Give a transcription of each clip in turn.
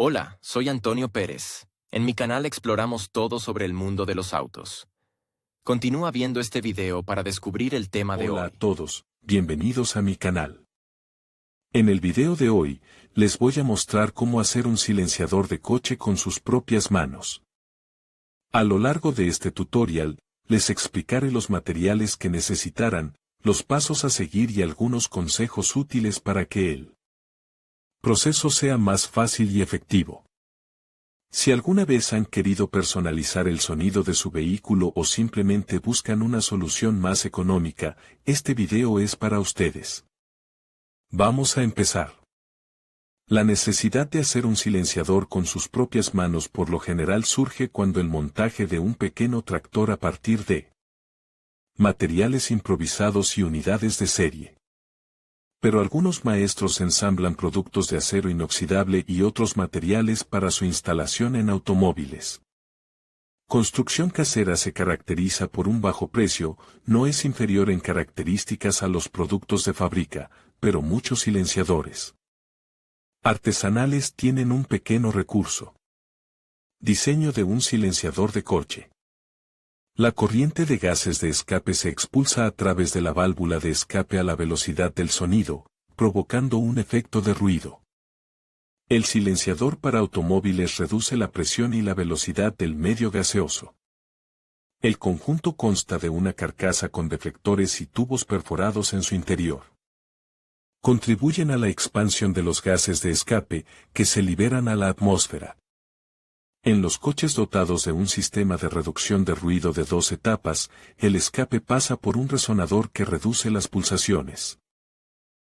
Hola, soy Antonio Pérez. En mi canal exploramos todo sobre el mundo de los autos. Continúa viendo este video para descubrir el tema de Hola a hoy. todos, bienvenidos a mi canal. En el video de hoy, les voy a mostrar cómo hacer un silenciador de coche con sus propias manos. A lo largo de este tutorial, les explicaré los materiales que necesitarán, los pasos a seguir y algunos consejos útiles para que el proceso sea más fácil y efectivo. Si alguna vez han querido personalizar el sonido de su vehículo o simplemente buscan una solución más económica, este video es para ustedes. Vamos a empezar. La necesidad de hacer un silenciador con sus propias manos por lo general surge cuando el montaje de un pequeño tractor a partir de materiales improvisados y unidades de serie. Pero algunos maestros ensamblan productos de acero inoxidable y otros materiales para su instalación en automóviles. Construcción casera se caracteriza por un bajo precio, no es inferior en características a los productos de fábrica, pero muchos silenciadores artesanales tienen un pequeño recurso. Diseño de un silenciador de coche. La corriente de gases de escape se expulsa a través de la válvula de escape a la velocidad del sonido, provocando un efecto de ruido. El silenciador para automóviles reduce la presión y la velocidad del medio gaseoso. El conjunto consta de una carcasa con deflectores y tubos perforados en su interior. Contribuyen a la expansión de los gases de escape, que se liberan a la atmósfera. En los coches dotados de un sistema de reducción de ruido de 2 etapas, el escape pasa por un resonador que reduce las pulsaciones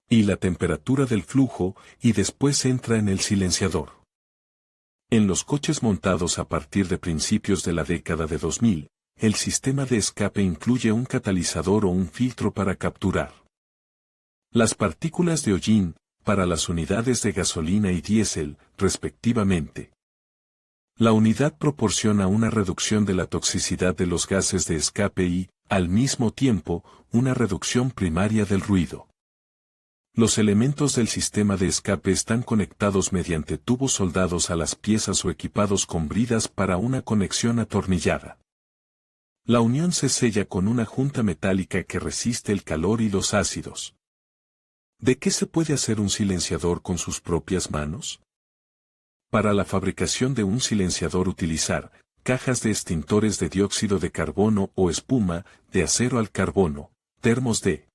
y la temperatura del flujo, y después entra en el silenciador. En los coches montados a partir de principios de la década de 2000, el sistema de escape incluye un catalizador o un filtro para capturar las partículas de hollín, para las unidades de gasolina y diésel, respectivamente. La unidad proporciona una reducción de la toxicidad de los gases de escape y, al mismo tiempo, una reducción primaria del ruido. Los elementos del sistema de escape están conectados mediante tubos soldados a las piezas o equipados con bridas para una conexión atornillada. La unión se sella con una junta metálica que resiste el calor y los ácidos. ¿De qué se puede hacer un silenciador con sus propias manos? Para la fabricación de un silenciador utilizar cajas de extintores de dióxido de carbono o espuma de acero al carbono, termos de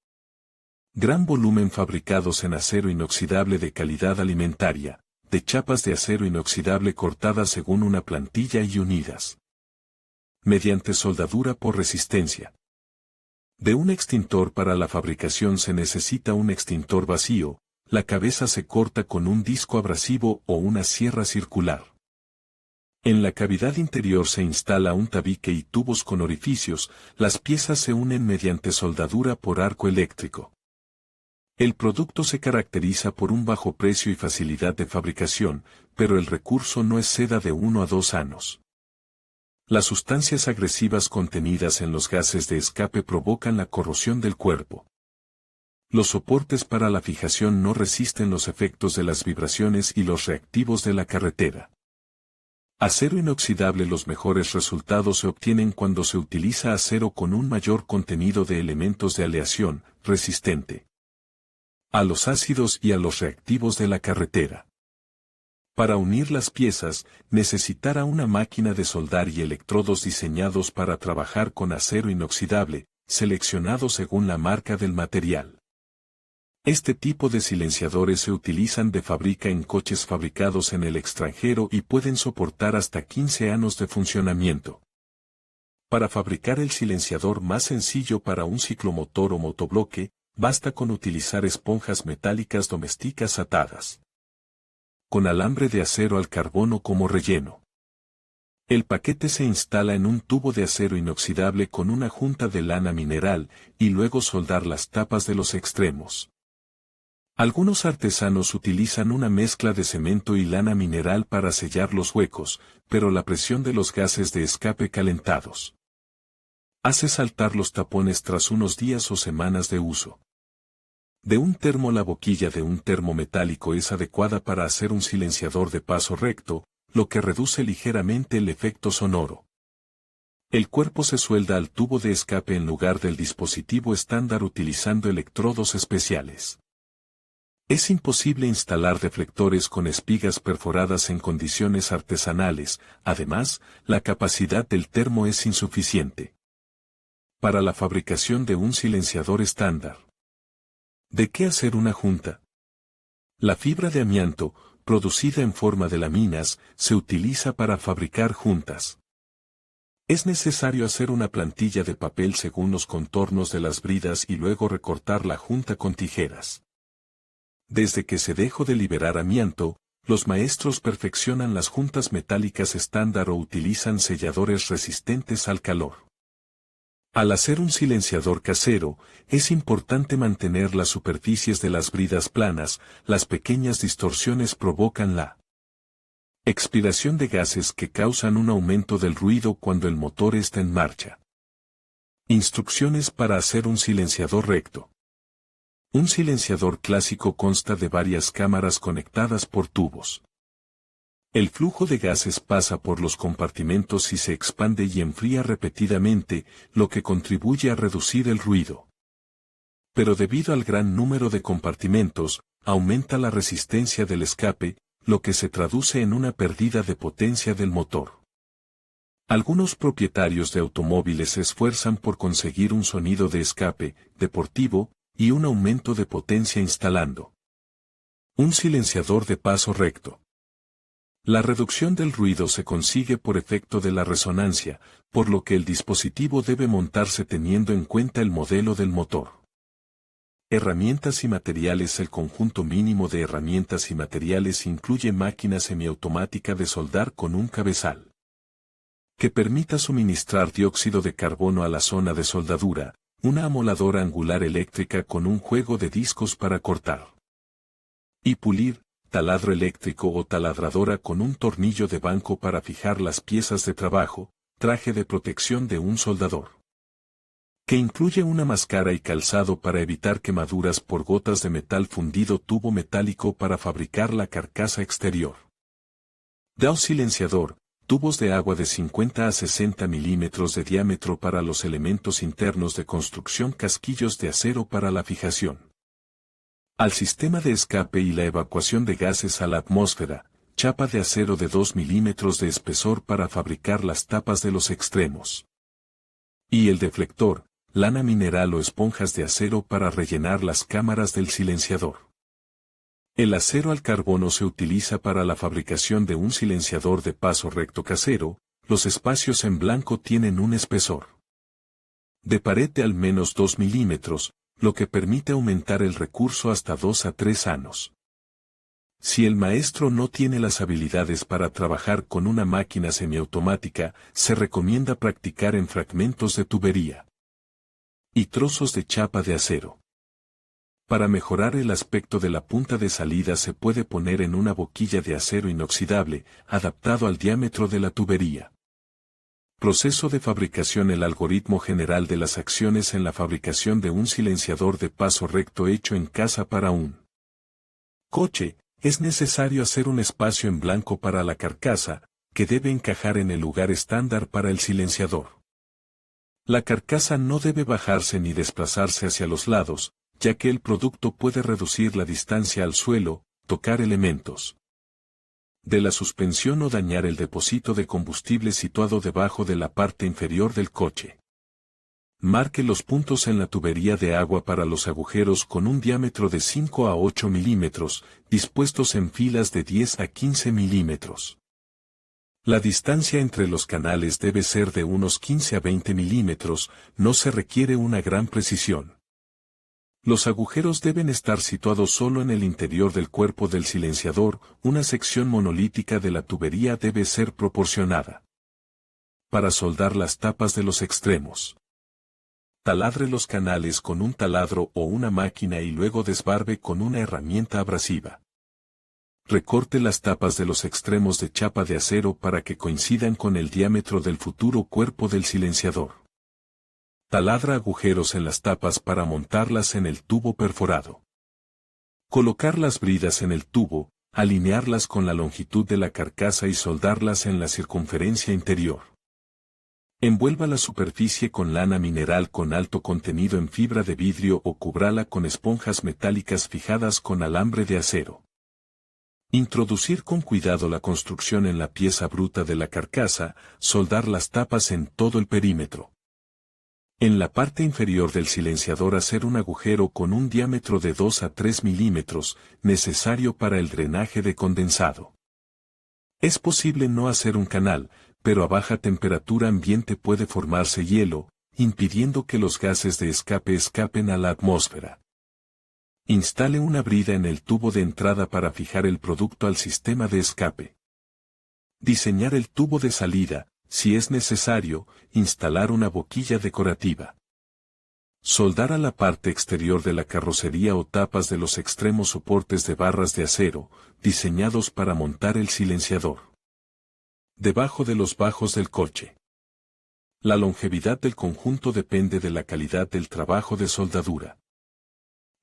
gran volumen fabricados en acero inoxidable de calidad alimentaria, de chapas de acero inoxidable cortadas según una plantilla y unidas mediante soldadura por resistencia. De un extintor. Para la fabricación se necesita un extintor vacío, la cabeza se corta con un disco abrasivo o una sierra circular. En la cavidad interior se instala un tabique y tubos con orificios, las piezas se unen mediante soldadura por arco eléctrico. El producto se caracteriza por un bajo precio y facilidad de fabricación, pero el recurso no exceda de 1 a 2 años. Las sustancias agresivas contenidas en los gases de escape provocan la corrosión del cuerpo. Los soportes para la fijación no resisten los efectos de las vibraciones y los reactivos de la carretera. Acero inoxidable. Los mejores resultados se obtienen cuando se utiliza acero con un mayor contenido de elementos de aleación, resistente a los ácidos y a los reactivos de la carretera. Para unir las piezas, necesitará una máquina de soldar y electrodos diseñados para trabajar con acero inoxidable, seleccionado según la marca del material. Este tipo de silenciadores se utilizan de fábrica en coches fabricados en el extranjero y pueden soportar hasta 15 años de funcionamiento. Para fabricar el silenciador más sencillo para un ciclomotor o motobloque, basta con utilizar esponjas metálicas domésticas atadas con alambre de acero al carbono como relleno. El paquete se instala en un tubo de acero inoxidable con una junta de lana mineral, y luego soldar las tapas de los extremos. Algunos artesanos utilizan una mezcla de cemento y lana mineral para sellar los huecos, pero la presión de los gases de escape calentados hace saltar los tapones tras unos días o semanas de uso. De un termo. La boquilla de un termo metálico es adecuada para hacer un silenciador de paso recto, lo que reduce ligeramente el efecto sonoro. El cuerpo se suelda al tubo de escape en lugar del dispositivo estándar utilizando electrodos especiales. Es imposible instalar deflectores con espigas perforadas en condiciones artesanales, además, la capacidad del termo es insuficiente para la fabricación de un silenciador estándar. ¿De qué hacer una junta? La fibra de amianto, producida en forma de láminas, se utiliza para fabricar juntas. Es necesario hacer una plantilla de papel según los contornos de las bridas y luego recortar la junta con tijeras. Desde que se dejó de liberar amianto, los maestros perfeccionan las juntas metálicas estándar o utilizan selladores resistentes al calor. Al hacer un silenciador casero, es importante mantener las superficies de las bridas planas, las pequeñas distorsiones provocan la expiración de gases que causan un aumento del ruido cuando el motor está en marcha. Instrucciones para hacer un silenciador recto. Un silenciador clásico consta de varias cámaras conectadas por tubos. El flujo de gases pasa por los compartimentos y se expande y enfría repetidamente, lo que contribuye a reducir el ruido. Pero debido al gran número de compartimentos, aumenta la resistencia del escape, lo que se traduce en una pérdida de potencia del motor. Algunos propietarios de automóviles se esfuerzan por conseguir un sonido de escape, deportivo, y un aumento de potencia instalando un silenciador de paso recto. La reducción del ruido se consigue por efecto de la resonancia, por lo que el dispositivo debe montarse teniendo en cuenta el modelo del motor. Herramientas y materiales. El conjunto mínimo de herramientas y materiales incluye máquina semiautomática de soldar con un cabezal que permita suministrar dióxido de carbono a la zona de soldadura, una amoladora angular eléctrica con un juego de discos para cortar y pulir, taladro eléctrico o taladradora con un tornillo de banco para fijar las piezas de trabajo, traje de protección de un soldador que incluye una máscara y calzado para evitar quemaduras por gotas de metal fundido, tubo metálico para fabricar la carcasa exterior. DAO silenciador, tubos de agua de 50 a 60 milímetros de diámetro para los elementos internos de construcción, casquillos de acero para la fijación al sistema de escape y la evacuación de gases a la atmósfera, chapa de acero de 2 milímetros de espesor para fabricar las tapas de los extremos. Y el deflector, lana mineral o esponjas de acero para rellenar las cámaras del silenciador. El acero al carbono se utiliza para la fabricación de un silenciador de paso recto casero. Los espacios en blanco tienen un espesor de pared de al menos 2 milímetros, lo que permite aumentar el recurso hasta 2 a 3 anos. Si el maestro no tiene las habilidades para trabajar con una máquina semiautomática, se recomienda practicar en fragmentos de tubería y trozos de chapa de acero. Para mejorar el aspecto de la punta de salida se puede poner en una boquilla de acero inoxidable, adaptado al diámetro de la tubería. Proceso de fabricación. El algoritmo general de las acciones en la fabricación de un silenciador de paso recto hecho en casa para un coche. Es necesario hacer un espacio en blanco para la carcasa, que debe encajar en el lugar estándar para el silenciador. La carcasa no debe bajarse ni desplazarse hacia los lados, ya que el producto puede reducir la distancia al suelo, tocar elementos de la suspensión o dañar el depósito de combustible situado debajo de la parte inferior del coche. Marque los puntos en la tubería de agua para los agujeros con un diámetro de 5 a 8 milímetros, dispuestos en filas de 10 a 15 milímetros. La distancia entre los canales debe ser de unos 15 a 20 milímetros, no se requiere una gran precisión. Los agujeros deben estar situados solo en el interior del cuerpo del silenciador. Una sección monolítica de la tubería debe ser proporcionada para soldar las tapas de los extremos. Taladre los canales con un taladro o una máquina y luego desbarbe con una herramienta abrasiva. Recorte las tapas de los extremos de chapa de acero para que coincidan con el diámetro del futuro cuerpo del silenciador. Taladra agujeros en las tapas para montarlas en el tubo perforado. Colocar las bridas en el tubo, alinearlas con la longitud de la carcasa y soldarlas en la circunferencia interior. Envuelva la superficie con lana mineral con alto contenido en fibra de vidrio o cúbrala con esponjas metálicas fijadas con alambre de acero. Introducir con cuidado la construcción en la pieza bruta de la carcasa, soldar las tapas en todo el perímetro. En la parte inferior del silenciador hacer un agujero con un diámetro de 2 a 3 milímetros, necesario para el drenaje de condensado. Es posible no hacer un canal, pero a baja temperatura ambiente puede formarse hielo, impidiendo que los gases de escape escapen a la atmósfera. Instale una brida en el tubo de entrada para fijar el producto al sistema de escape. Diseñar el tubo de salida, si es necesario, instalar una boquilla decorativa. Soldar a la parte exterior de la carrocería o tapas de los extremos soportes de barras de acero, diseñados para montar el silenciador. Debajo de los bajos del coche. La longevidad del conjunto depende de la calidad del trabajo de soldadura.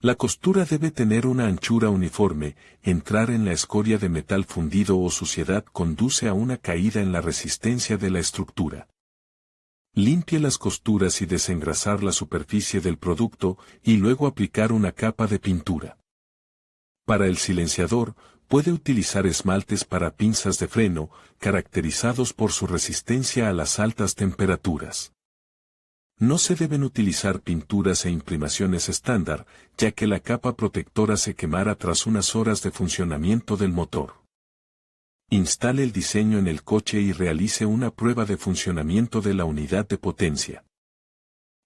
La costura debe tener una anchura uniforme, entrar en la escoria de metal fundido o suciedad conduce a una caída en la resistencia de la estructura. Limpie las costuras y desengrasar la superficie del producto y luego aplicar una capa de pintura. Para el silenciador, puede utilizar esmaltes para pinzas de freno, caracterizados por su resistencia a las altas temperaturas. No se deben utilizar pinturas e imprimaciones estándar, ya que la capa protectora se quemará tras unas horas de funcionamiento del motor. Instale el diseño en el coche y realice una prueba de funcionamiento de la unidad de potencia.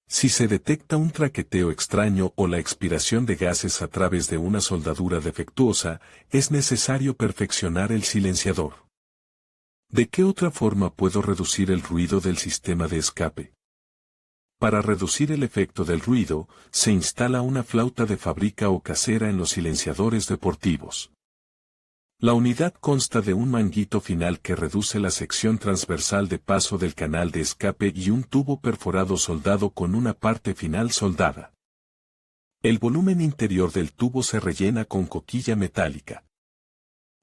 Si se detecta un traqueteo extraño o la expiración de gases a través de una soldadura defectuosa, es necesario perfeccionar el silenciador. ¿De qué otra forma puedo reducir el ruido del sistema de escape? Para reducir el efecto del ruido, se instala una flauta de fábrica o casera en los silenciadores deportivos. La unidad consta de un manguito final que reduce la sección transversal de paso del canal de escape y un tubo perforado soldado con una parte final soldada. El volumen interior del tubo se rellena con coquilla metálica.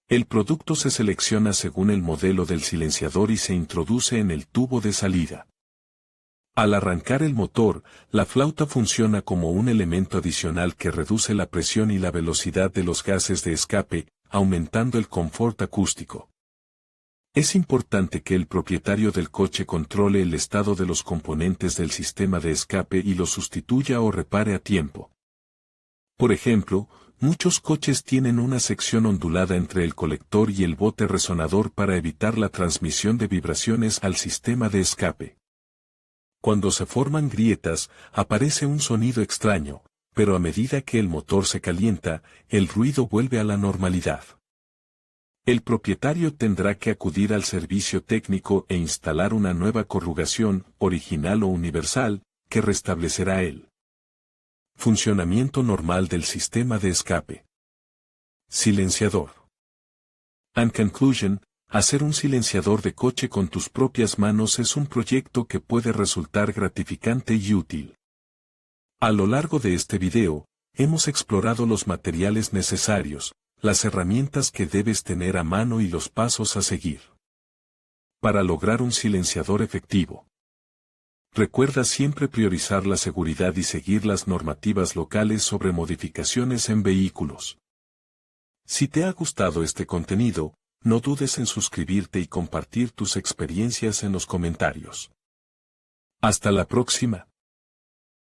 El producto se selecciona según el modelo del silenciador y se introduce en el tubo de salida. Al arrancar el motor, la flauta funciona como un elemento adicional que reduce la presión y la velocidad de los gases de escape, aumentando el confort acústico. Es importante que el propietario del coche controle el estado de los componentes del sistema de escape y los sustituya o repare a tiempo. Por ejemplo, muchos coches tienen una sección ondulada entre el colector y el bote resonador para evitar la transmisión de vibraciones al sistema de escape. Cuando se forman grietas, aparece un sonido extraño, pero a medida que el motor se calienta, el ruido vuelve a la normalidad. El propietario tendrá que acudir al servicio técnico e instalar una nueva corrugación, original o universal, que restablecerá el funcionamiento normal del sistema de escape. Silenciador. En conclusion, hacer un silenciador de coche con tus propias manos es un proyecto que puede resultar gratificante y útil. A lo largo de este video, hemos explorado los materiales necesarios, las herramientas que debes tener a mano y los pasos a seguir para lograr un silenciador efectivo. Recuerda siempre priorizar la seguridad y seguir las normativas locales sobre modificaciones en vehículos. Si te ha gustado este contenido, no dudes en suscribirte y compartir tus experiencias en los comentarios. Hasta la próxima.